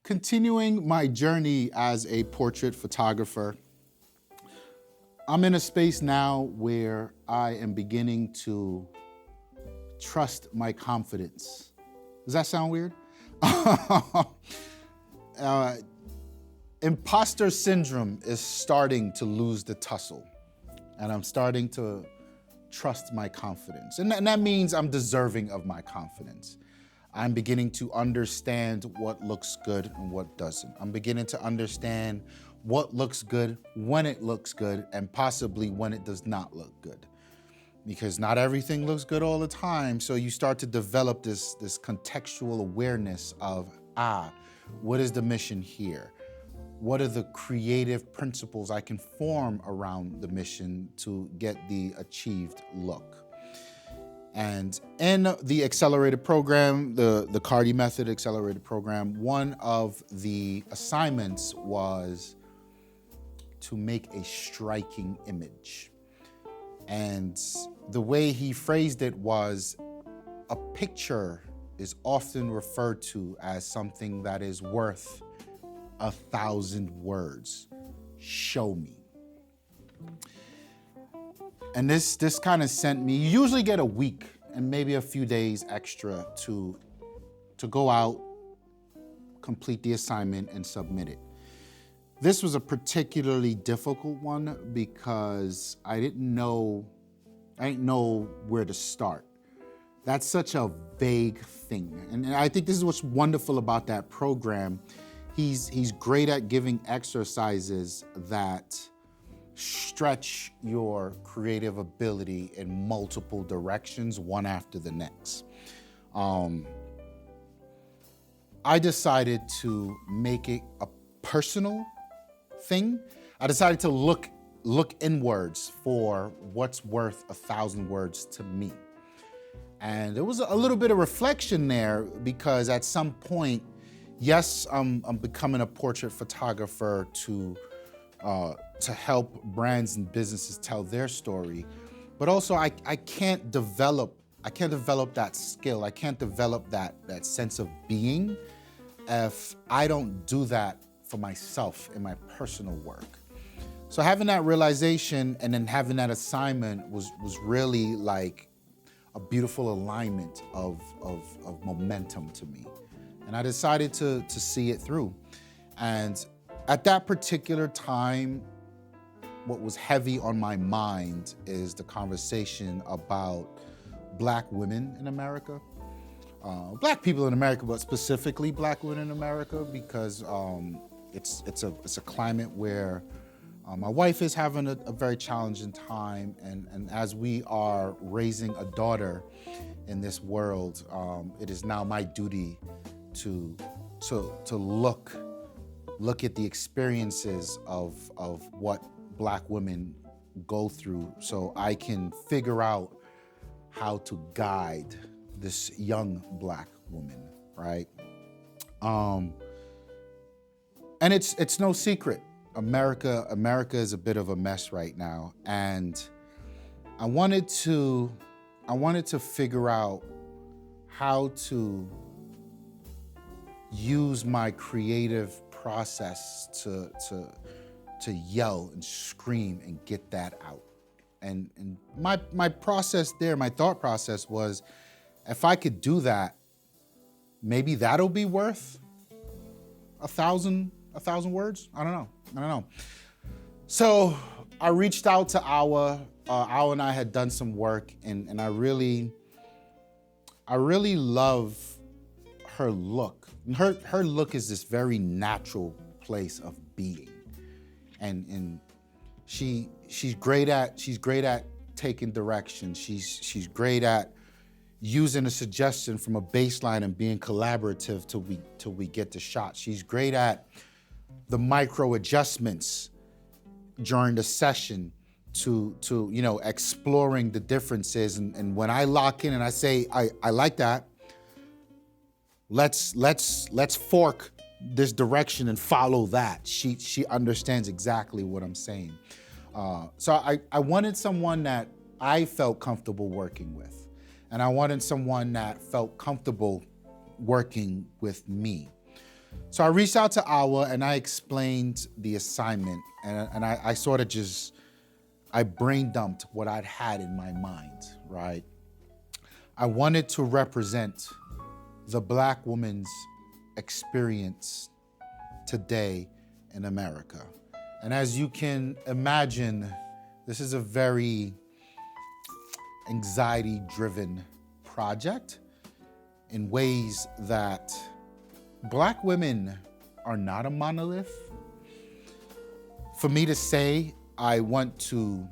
continuing my journey as a portrait photographer, I'm in a space now where I am beginning to trust my confidence. Does that sound weird? Impostor syndrome is starting to lose the tussle, and I'm starting to trust my confidence. And that means I'm deserving of my confidence. I'm beginning to understand what looks good and what doesn't. I'm beginning to understand what looks good, when it looks good, and possibly when it does not look good. Because not everything looks good all the time, so you start to develop this contextual awareness of, what is the mission here? What are the creative principles I can form around the mission to get the achieved look? And in the accelerated program, the Cardi Method accelerated program, one of the assignments was to make a striking image. And the way he phrased it was, a picture is often referred to as something that is worth 1,000 words. Show me. And this kind of sent me, you usually get a week and maybe a few days extra to go out, complete the assignment, and submit it. This was a particularly difficult one because I didn't know where to start. That's such a vague thing. And I think this is what's wonderful about that program. He's great at giving exercises that stretch your creative ability in multiple directions, one after the next. I decided to make it a personal thing. I decided to look inwards for what's worth 1,000 words to me. And there was a little bit of reflection there because at some point, yes, I'm becoming a portrait photographer to help brands and businesses tell their story, but also I can't develop that skill. I can't develop that sense of being if I don't do that for myself in my personal work. So having that realization and then having that assignment was really like a beautiful alignment of momentum to me. And I decided to see it through. And at that particular time, what was heavy on my mind is the conversation about Black women in America. Black people in America, but specifically Black women in America, because it's a climate where my wife is having a very challenging time, and as we are raising a daughter in this world, it is now my duty to look at the experiences of what Black women go through so I can figure out how to guide this young Black woman, right? And it's no secret. America is a bit of a mess right now, and I wanted to figure out how to use my creative process to yell and scream and get that out. And my process there, my thought process was, if I could do that, maybe that'll be worth 1,000 words? I don't know. So I reached out to Awa. Awa and I had done some work, and I really love her look. Her look is this very natural place of being. And she's great at taking direction. She's great at using a suggestion from a baseline and being collaborative till we get the shot. She's great at the micro adjustments during the session to exploring the differences. And when I lock in and I say, I like that, let's fork this direction and follow that. She understands exactly what I'm saying. So I wanted someone that I felt comfortable working with. And I wanted someone that felt comfortable working with me. So I reached out to Awa and I explained the assignment, and I sort of just, I brain dumped what I'd had in my mind, right? I wanted to represent the Black woman's experience today in America. And as you can imagine, this is a very anxiety-driven project in ways that Black women are not a monolith. For me to say I want to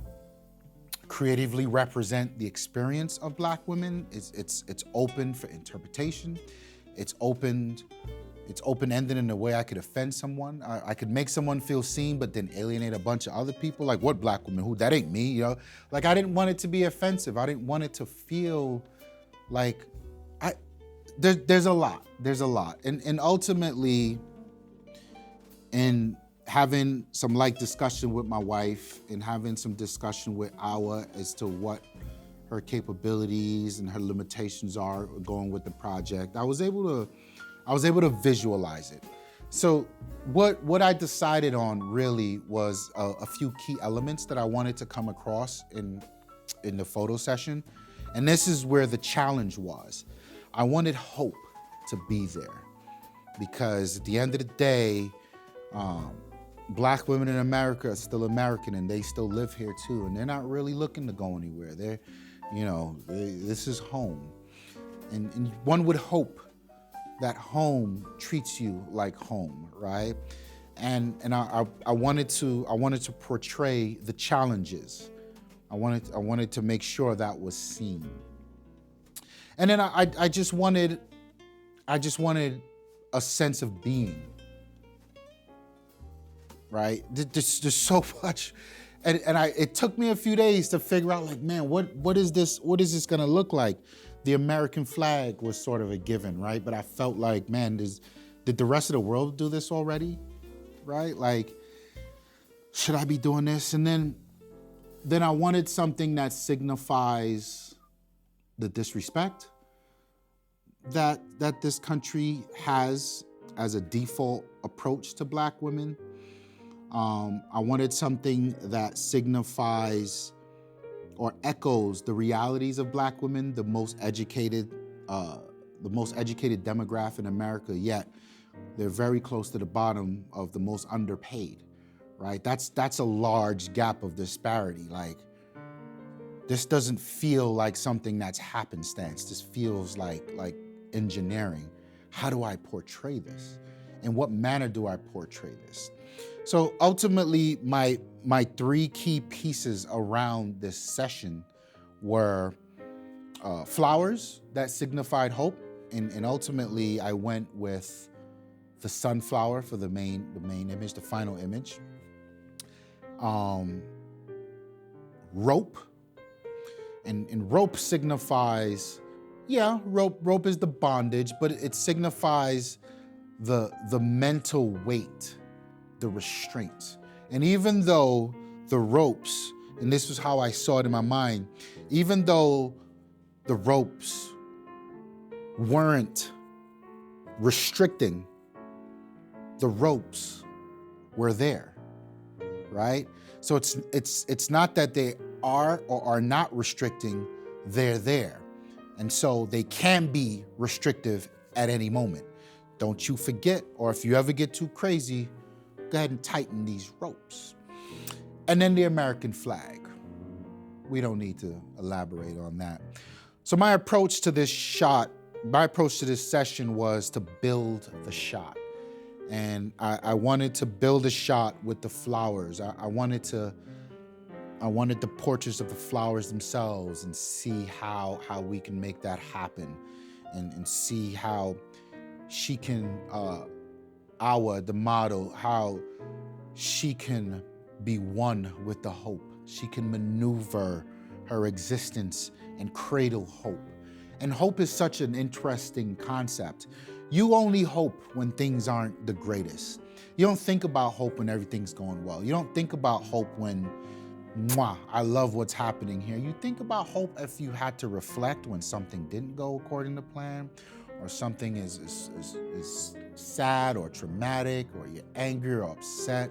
creatively represent the experience of Black women, it's open for interpretation. It's open-ended in a way I could offend someone. I could make someone feel seen, but then alienate a bunch of other people. Like, what Black woman? Who? That ain't me, you know? Like, I didn't want it to be offensive. I didn't want it to feel like, there's a lot. And ultimately, in having some light discussion with my wife and having some discussion with Awa as to what her capabilities and her limitations are going with the project, I was able to visualize it. So what I decided on really was a few key elements that I wanted to come across in the photo session. And this is where the challenge was. I wanted hope to be there, because at the end of the day, Black women in America are still American and they still live here too. And they're not really looking to go anywhere. This is home. And one would hope that home treats you like home, right? And I wanted to portray the challenges. I wanted to make sure that was seen. And then I just wanted a sense of being, right? There's so much, and it took me a few days to figure out, like, man, what is this gonna look like? The American flag was sort of a given, right? But I felt like, man, did the rest of the world do this already, right? Like, should I be doing this? And then I wanted something that signifies the disrespect that this country has as a default approach to Black women. I wanted something that signifies or echoes the realities of Black women, the most educated demographic in America, yet they're very close to the bottom of the most underpaid, right? That's a large gap of disparity. Like, this doesn't feel like something that's happenstance. This feels like engineering. How do I portray this? In what manner do I portray this? So ultimately, my three key pieces around this session were flowers that signified hope, and ultimately I went with the sunflower for the main image, the final image. Rope, and rope signifies, rope is the bondage, but it signifies the mental weight, the restraint. And even though the ropes, and this was how I saw it in my mind, even though the ropes weren't restricting, the ropes were there, right? So it's not that they are or are not restricting, they're there. And so they can be restrictive at any moment. Don't you forget, or if you ever get too crazy, go ahead and tighten these ropes. And then the American flag. We don't need to elaborate on that. So my approach to this session was to build the shot. And I wanted to build a shot with the flowers. I wanted the portraits of the flowers themselves, and see how we can make that happen, and see how she can, Awa, the model, how she can be one with the hope. She can maneuver her existence and cradle hope. And hope is such an interesting concept. You only hope when things aren't the greatest. You don't think about hope when everything's going well. You don't think about hope when, I love what's happening here. You think about hope if you had to reflect when something didn't go according to plan, or something is sad or traumatic, or you're angry or upset,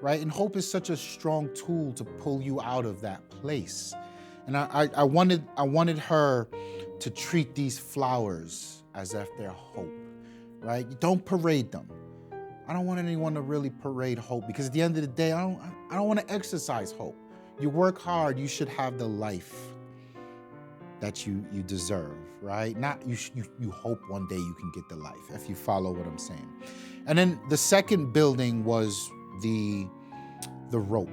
right? And hope is such a strong tool to pull you out of that place. And I wanted her to treat these flowers as if they're hope, right? Don't parade them. I don't want anyone to really parade hope, because at the end of the day, I don't want to exercise hope. You work hard, you should have the life that you deserve, right? Not you hope one day you can get the life, if you follow what I'm saying. And then the second building was the rope.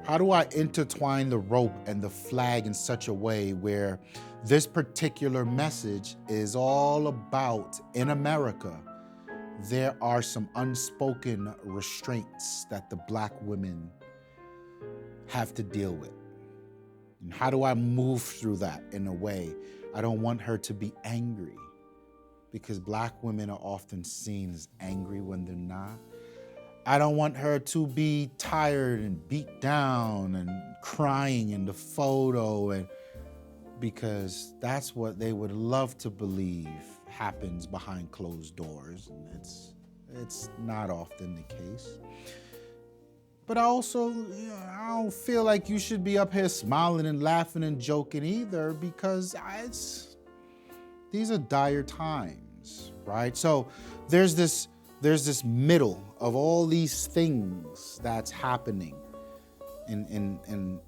How do I intertwine the rope and the flag in such a way where this particular message is all about, in America, there are some unspoken restraints that the Black women have to deal with. And how do I move through that in a way? I don't want her to be angry, because Black women are often seen as angry when they're not. I don't want her to be tired and beat down and crying in the photo, and because that's what they would love to believe happens behind closed doors, and it's not often the case. But I also, I don't feel like you should be up here smiling and laughing and joking either, because these are dire times, right? So there's this middle of all these things that's happening, and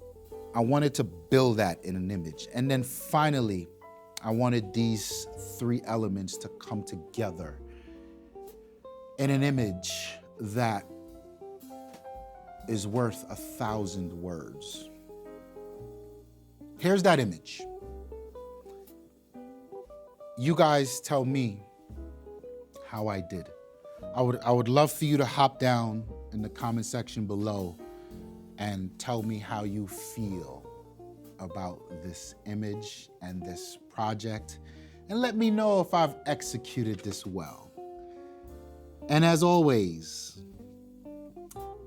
I wanted to build that in an image. And then finally, I wanted these three elements to come together in an image that is worth 1,000 words. Here's that image. You guys tell me how I did. I would love for you to hop down in the comment section below and tell me how you feel about this image and this project, and let me know if I've executed this well. And as always,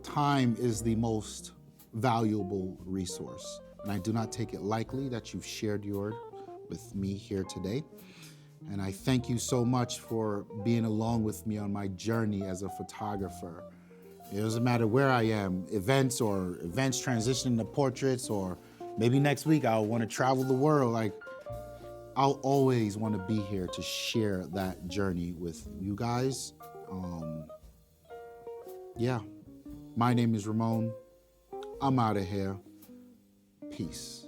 time is the most valuable resource, and I do not take it lightly that you've shared yours with me here today. And I thank you so much for being along with me on my journey as a photographer. It doesn't matter where I am, events transitioning to portraits, or maybe next week I'll want to travel the world. Like, I'll always want to be here to share that journey with you guys. Yeah, my name is Ramon. I'm out of here. Peace.